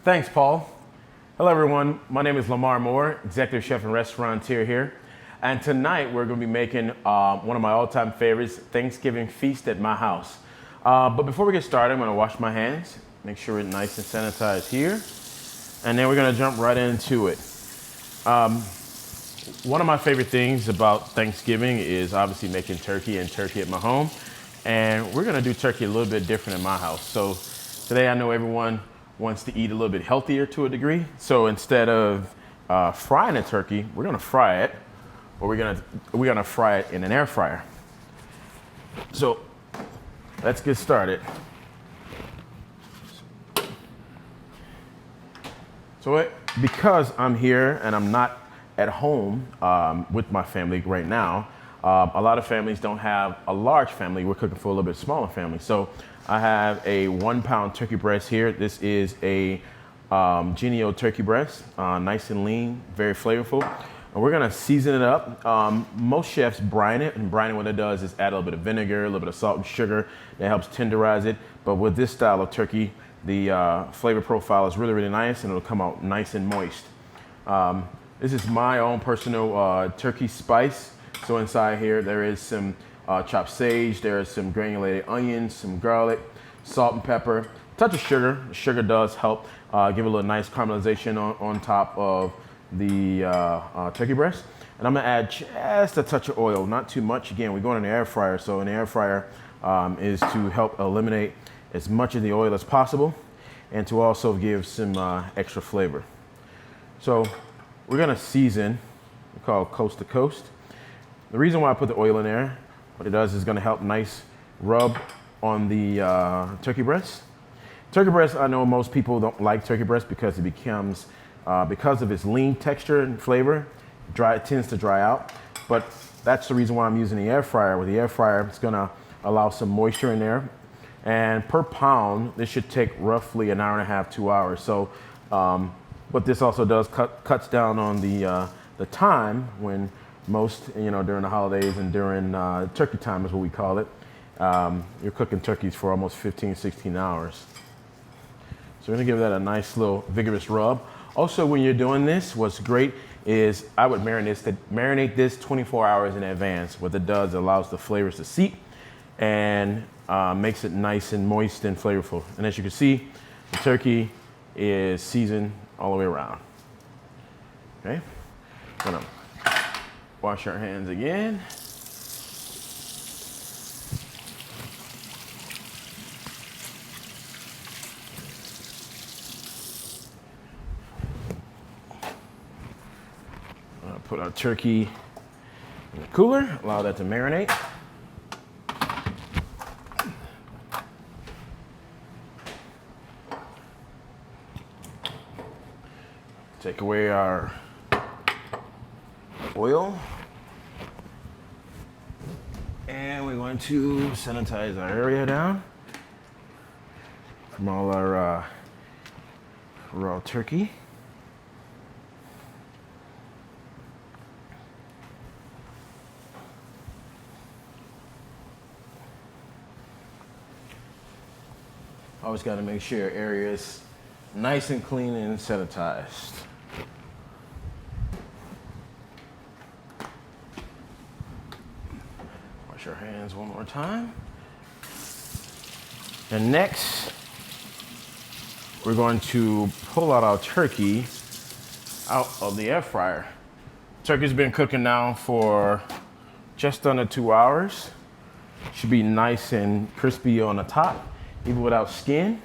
Thanks, Paul. Hello, everyone. My name is Lamar Moore, executive chef and restaurateur here. And tonight we're going to be making one of my all-time favorites, Thanksgiving feast at my house. But before we get started, I'm going to wash my hands, make sure it's nice and sanitized here. And then we're going to jump right into it. One of my favorite things about Thanksgiving is obviously making turkey at my home. And we're going to do turkey a little bit different in my house. So today I know everyone wants to eat a little bit healthier to a degree. So instead of frying a turkey, we're going to fry it, or we're going to fry it in an air fryer. So let's get started. So because I'm here and I'm not at home with my family right now, a lot of families don't have a large family. We're cooking for a little bit smaller family. So I have a 1 pound turkey breast here. This is a Genio turkey breast, nice and lean, very flavorful. And we're gonna season it up. Most chefs brine it, and brining what it does is add a little bit of vinegar, a little bit of salt and sugar. That helps tenderize it. But with this style of turkey, the flavor profile is really, really nice, and it'll come out nice and moist. This is my own personal turkey spice. So inside here, there is some chopped sage, there is some granulated onions, some garlic, salt and pepper, touch of sugar. Sugar does help give a little nice caramelization on top of the turkey breast. And I'm gonna add just a touch of oil, not too much. Again, we're going in the air fryer, so in the air fryer is to help eliminate as much of the oil as possible and to also give some extra flavor. So we're gonna season, we call it coast to coast. The reason why I put the oil in there, what it does is gonna help nice rub on the turkey breast. Turkey breast, I know most people don't like turkey breast because it becomes, because of its lean texture and flavor, it tends to dry out. But that's the reason why I'm using the air fryer. With the air fryer, it's gonna allow some moisture in there. And per pound, this should take roughly an hour and a half, 2 hours. So what this also does, cuts down on the time when most, during the holidays and during turkey time is what we call it. You're cooking turkeys for almost 15, 16 hours. So we're gonna give that a nice little vigorous rub. Also, when you're doing this, what's great is I would marinate this 24 hours in advance. What it does, it allows the flavors to seep and makes it nice and moist and flavorful. And as you can see, the turkey is seasoned all the way around. Okay, gonna wash our hands again. Put our turkey in the cooler, allow that to marinate. Take away our oil. And we're going to sanitize our area down from all our raw turkey. Always got to make sure your area is nice and clean and sanitized. Wash our hands one more time. And next, we're going to pull out our turkey out of the air fryer. Turkey's been cooking now for just under 2 hours. Should be nice and crispy on the top, even without skin.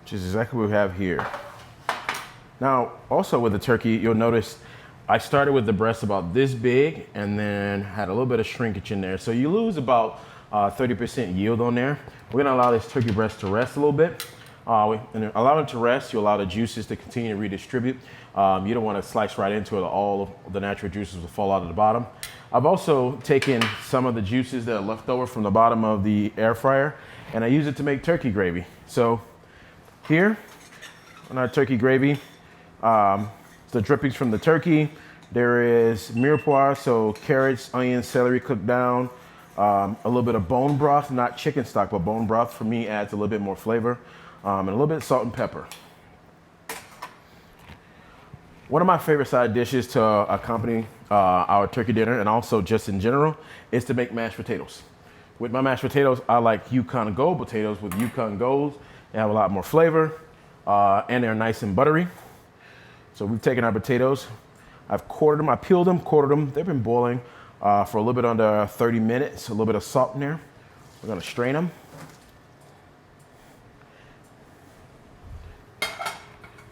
Which is exactly what we have here. Now, also with the turkey, you'll notice I started with the breast about this big and then had a little bit of shrinkage in there. So you lose about 30% yield on there. We're gonna allow this turkey breast to rest a little bit. And allow it to rest, you allow the juices to continue to redistribute. You don't wanna slice right into it, all of the natural juices will fall out of the bottom. I've also taken some of the juices that are left over from the bottom of the air fryer and I use it to make turkey gravy. So here on our turkey gravy, The drippings from the turkey. There is mirepoix, so carrots, onions, celery cooked down. A little bit of bone broth, not chicken stock, but bone broth for me adds a little bit more flavor. And a little bit of salt and pepper. One of my favorite side dishes to accompany our turkey dinner, and also just in general, is to make mashed potatoes. With my mashed potatoes, I like Yukon Gold potatoes. With Yukon Golds, they have a lot more flavor, and they're nice and buttery. So we've taken our potatoes, I've quartered them, I peeled them, quartered them. They've been boiling for a little bit under 30 minutes, a little bit of salt in there. We're gonna strain them.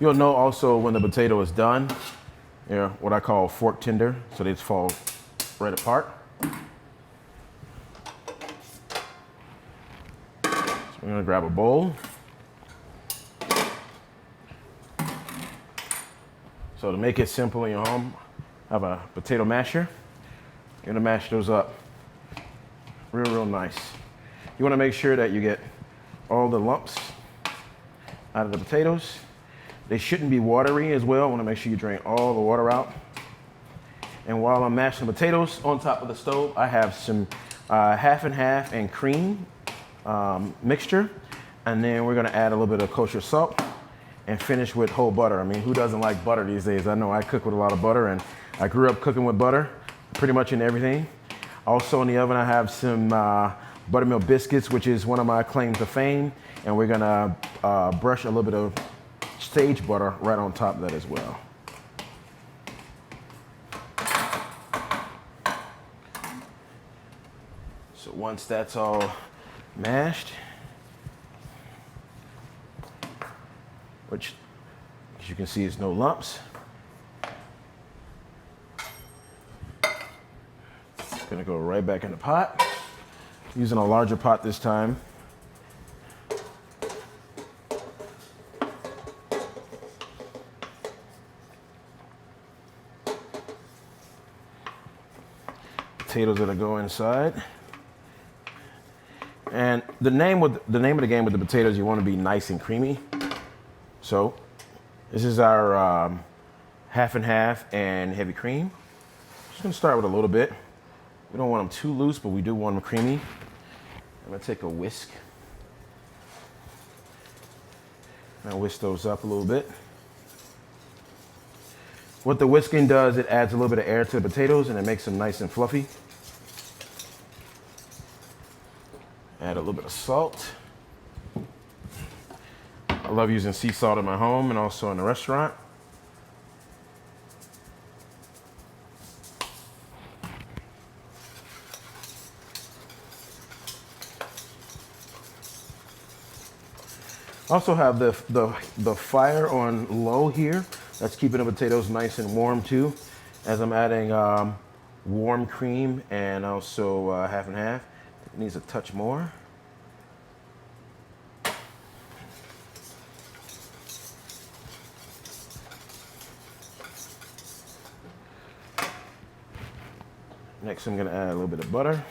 You'll know also when the potato is done, they're what I call fork tender, so they just fall right apart. So we're gonna grab a bowl. So to make it simple in your home, I have a potato masher. You're gonna mash those up real nice. You wanna make sure that you get all the lumps out of the potatoes. They shouldn't be watery as well. I wanna make sure you drain all the water out. And while I'm mashing the potatoes on top of the stove, I have some half and half and cream mixture. And then we're gonna add a little bit of kosher salt and finish with whole butter. I mean, who doesn't like butter these days? I know I cook with a lot of butter, and I grew up cooking with butter pretty much in everything. Also in the oven, I have some buttermilk biscuits, which is one of my claims to fame. And we're gonna brush a little bit of sage butter right on top of that as well. So once that's all mashed, which as you can see is no lumps. It's gonna go right back in the pot. Using a larger pot this time. Potatoes that go inside. And the name of the game with the potatoes, you want to be nice and creamy. So this is our half and half and heavy cream. Just gonna start with a little bit. We don't want them too loose, but we do want them creamy. I'm gonna take a whisk. And whisk those up a little bit. What the whisking does, it adds a little bit of air to the potatoes and it makes them nice and fluffy. Add a little bit of salt. I love using sea salt in my home and also in the restaurant. Also have the fire on low here. That's keeping the potatoes nice and warm too. As I'm adding warm cream and also half and half. It needs a touch more. Next, I'm gonna add a little bit of butter.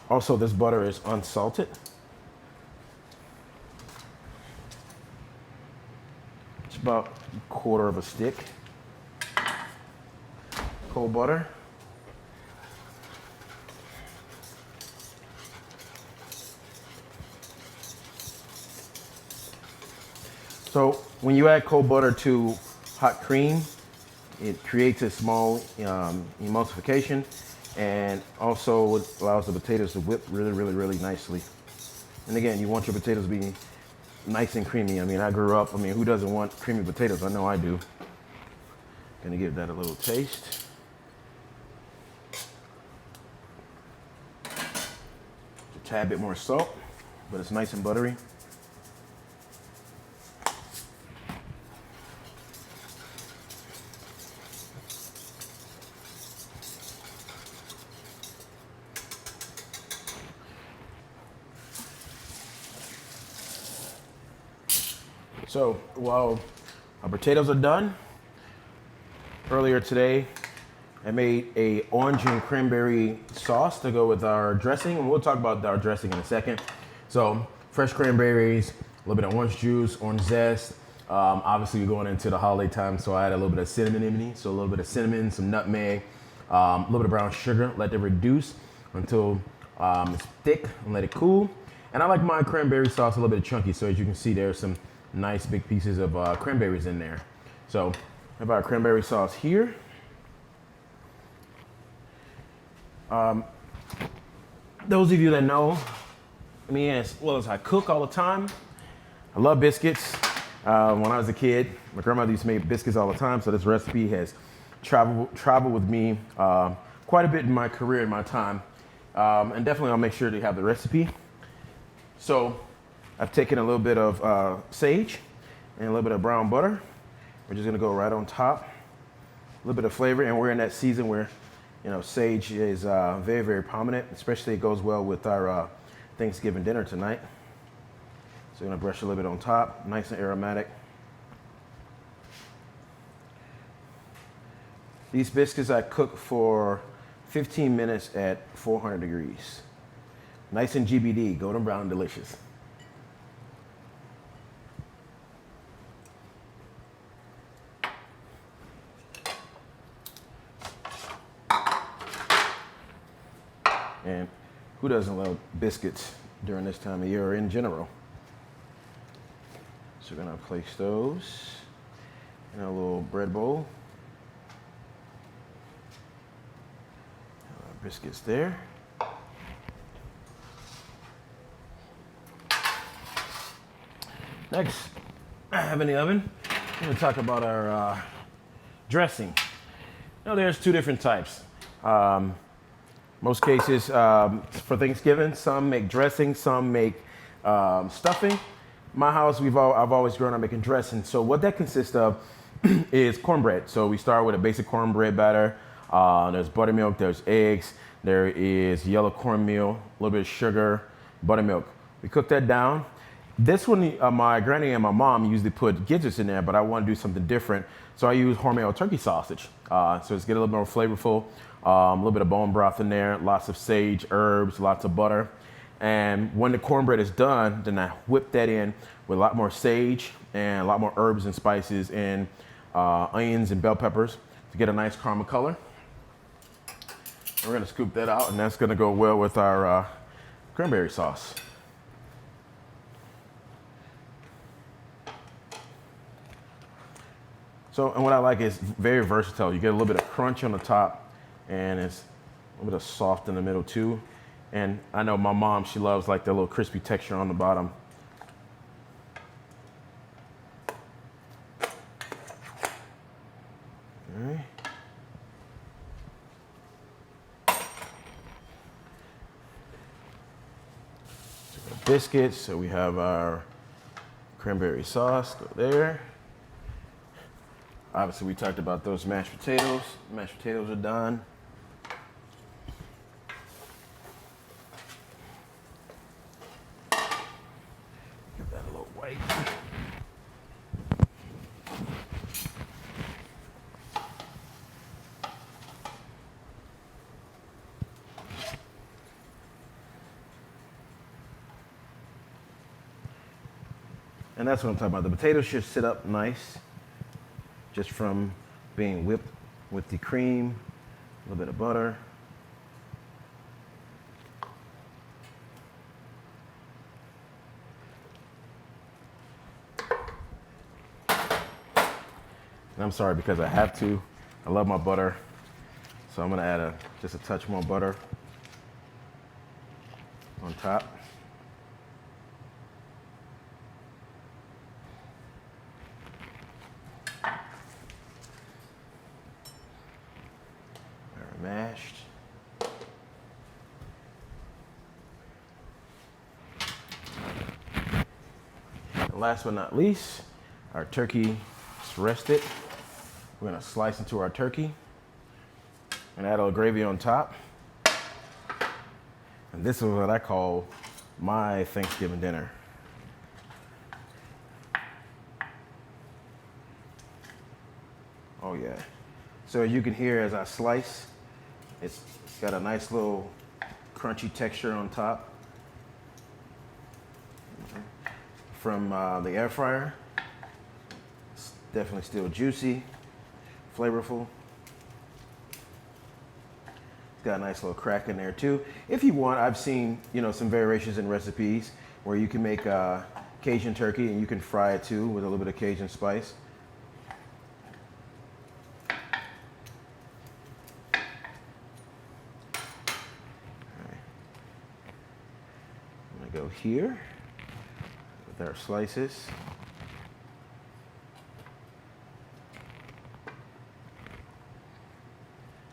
Also, this butter is unsalted. It's about a quarter of a stick. Cold butter. So when you add cold butter to hot cream, it creates a small emulsification, and also it allows the potatoes to whip really nicely. And again, you want your potatoes to be nice and creamy. I mean, I grew up, who doesn't want creamy potatoes? I know I do. Gonna give that a little taste. A tad bit more salt, but it's nice and buttery. So while our potatoes are done, earlier today I made a orange and cranberry sauce to go with our dressing, and we'll talk about our dressing in a second. So fresh cranberries, a little bit of orange juice, orange zest. Obviously, we're going into the holiday time, so I add a little bit of cinnamon in me. So a little bit of cinnamon, some nutmeg, a little bit of brown sugar. Let it reduce until it's thick and let it cool. And I like my cranberry sauce a little bit chunky, so as you can see, there's some nice big pieces of cranberries in there. So I have our cranberry sauce here. Those of you that know me as well as I cook all the time, I love biscuits. When I was a kid, my grandmother used to make biscuits all the time, so this recipe has traveled with me quite a bit in my career, in my time. And definitely I'll make sure to have the recipe. So I've taken a little bit of sage and a little bit of brown butter. We're just gonna go right on top. A little bit of flavor, and we're in that season where, you know, sage is very, very prominent, especially it goes well with our Thanksgiving dinner tonight. So we're gonna brush a little bit on top, nice and aromatic. These biscuits I cook for 15 minutes at 400 degrees. Nice and GBD, golden brown and delicious. And who doesn't love biscuits during this time of year or in general? So we're gonna place those in a little bread bowl. Our biscuits there. Next, I have in the oven, I'm gonna talk about our dressing. Now there's two different types. Most cases for Thanksgiving, some make dressing, some make stuffing. My house, I've always grown up making dressing. So what that consists of is cornbread. So we start with a basic cornbread batter. There's buttermilk, there's eggs, there is yellow cornmeal, a little bit of sugar, buttermilk. We cook that down. This one, my granny and my mom usually put gizzards in there, but I want to do something different. So I use Hormel turkey sausage. So it's get a little more flavorful, a little bit of bone broth in there, lots of sage, herbs, lots of butter. And when the cornbread is done, then I whip that in with a lot more sage and a lot more herbs and spices and onions and bell peppers to get a nice caramel color. And we're gonna scoop that out, and that's gonna go well with our cranberry sauce. So, and what I like is very versatile. You get a little bit of crunch on the top, and it's a little bit of soft in the middle too. And I know my mom, she loves like the little crispy texture on the bottom. All right. So we got biscuits, so we have our cranberry sauce, go there. Obviously, we talked about those mashed potatoes. Mashed potatoes are done. Give that a little white. And that's what I'm talking about. The potatoes should sit up nice, just from being whipped with the cream, a little bit of butter. And I'm sorry because I have to. I love my butter. So I'm gonna add just a touch more butter on top. Mashed. And last but not least, our turkey is rested. We're gonna slice into our turkey and add a little gravy on top. And this is what I call my Thanksgiving dinner. Oh yeah. So as you can hear as I slice, it's got a nice little crunchy texture on top. from the air fryer. It's definitely still juicy, flavorful. It's got a nice little crack in there too. If you want, I've seen, you know, some variations in recipes where you can make Cajun turkey and you can fry it too with a little bit of Cajun spice. Go here with our slices.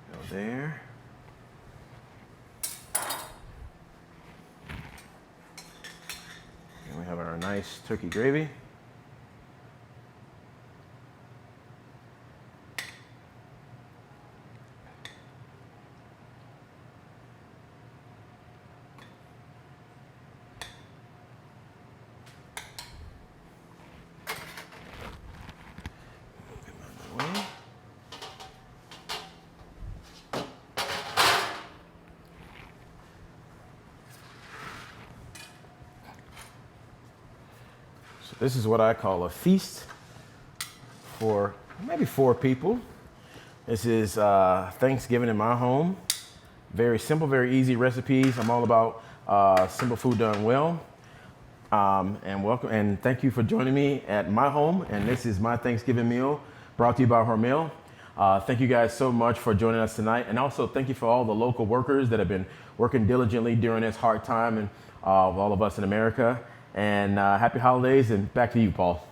Go there. And we have our nice turkey gravy. This is what I call a feast for maybe 4 people. This is Thanksgiving in my home. Very simple, very easy recipes. I'm all about simple food done well. And welcome and thank you for joining me at my home. And this is my Thanksgiving meal brought to you by Hormel. Thank you guys so much for joining us tonight. And also thank you for all the local workers that have been working diligently during this hard time and all of us in America. And happy holidays, and back to you, Paul.